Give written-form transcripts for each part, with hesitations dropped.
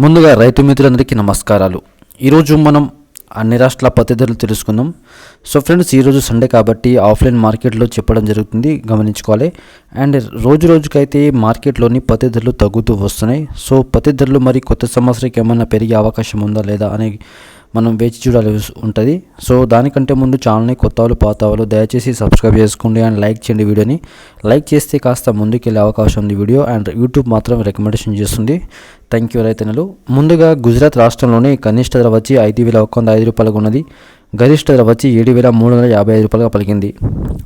ముందుగా రైతు మిత్రులందరికీ నమస్కారాలు. ఈరోజు మనం అన్ని రాష్ట్రాల పత్తి ధరలు తెలుసుకుందాం. సో ఫ్రెండ్స్, ఈరోజు సండే కాబట్టి ఆఫ్లైన్ మార్కెట్లో చెప్పడం జరుగుతుంది, గమనించుకోవాలి. అండ్ రోజుకైతే మార్కెట్లోని పత్తి ధరలు తగ్గుతూ వస్తున్నాయి. సో పత్తి ధరలు మరి కొత్త సంవత్సరానికి ఏమన్నా పెరిగే అవకాశం ఉందా లేదా అని మనం వేచి చూడాలి ఉంటుంది. సో దానికంటే ముందు ఛానల్ని కొత్త వాళ్ళు పాత వాళ్ళు దయచేసి సబ్స్క్రైబ్ చేసుకోండి అండ్ లైక్ చేయండి. వీడియోని లైక్ చేస్తే కాస్త ముందుకెళ్ళే అవకాశం ఉంది వీడియో, అండ్ యూట్యూబ్ మాత్రం రికమెండేషన్ చేస్తుంది. థ్యాంక్ యూ రైతన్నలు. ముందుగా గుజరాత్ రాష్ట్రంలోని కనిష్ట ధర వచ్చి 5,105 రూపాయలుగా ఉన్నది. గరిష్ట ధర వచ్చి 7,355 రూపాయలుగా పలికింది.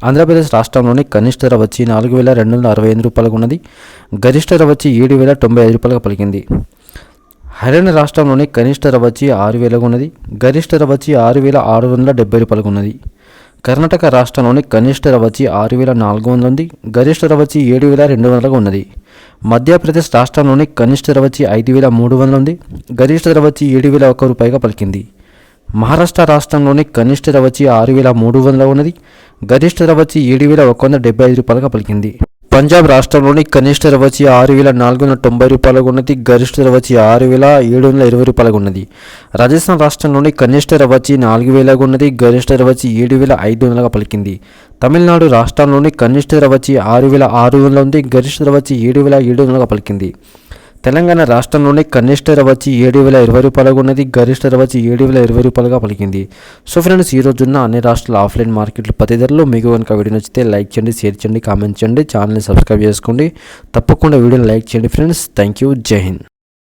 ఆంధ్రప్రదేశ్ రాష్ట్రంలోని కనిష్ట ధర వచ్చి 4,265 రూపాయలుగా ఉన్నది. గరిష్ట ధర వచ్చి 7,095 రూపాయలుగా పలికింది. హర్యానా రాష్ట్రంలోని కనిష్ట ధర వచ్చి 6,000గా ఉన్నది. గరిష్ట ధర వచ్చి 6,670 రూపాయలుగా ఉన్నది. కర్ణాటక రాష్ట్రంలోని కనిష్ట ధర వచ్చి 6,400 ఉంది. గరిష్ట ధర వచ్చి 7,200గా ఉన్నది. మధ్యప్రదేశ్ రాష్ట్రంలోని కనిష్ట ధర వచ్చి 5,300 ఉంది. గరిష్ట ధర వచ్చి 7,001 రూపాయలుగా పలికింది. మహారాష్ట్ర రాష్ట్రంలోని కనిష్ట ధర వచ్చి 6,300 ఉన్నది. గరిష్ట ధర వచ్చి 7,175 రూపాయలుగా పలికింది. పంజాబ్ రాష్ట్రంలోని కనిష్ట ధర వచ్చి 6,490 రూపాయలుగా ఉన్నది. గరిష్ట ధర వచ్చి 6,720 రూపాయలుగా ఉన్నది. రాజస్థాన్ రాష్ట్రంలోని కనిష్ట ధర వచ్చి 4,000గా ఉన్నది. గరిష్ట ధర వచ్చి 7,500గా పలికింది. తమిళనాడు రాష్ట్రంలోని కనిష్ట ధర వచ్చి 6,600 ఉంది. గరిష్ట ధర వచ్చి 7,700గా పలికింది. తెలంగాణ రాష్ట్రంలోని కనిష్ట ధర వచ్చి 7,020 రూపాయలుగా ఉన్నది. గరిష్ట ధర వచ్చి 7,020 రూపాయలుగా పలికింది. సో ఫ్రెండ్స్, ఈ రోజున్న అన్ని రాష్ట్రాల ఆఫ్లైన్ మార్కెట్లు పత్తి ధరలు మీకు కనుక వీడియో నచ్చితే లైక్ చేయండి, షేర్ చేయండి, కామెంట్ చేయండి, ఛానల్ని సబ్స్క్రైబ్ చేసుకోండి. తప్పకుండా వీడియోని లైక్ చేయండి ఫ్రెండ్స్. Thank you. జై హింద్.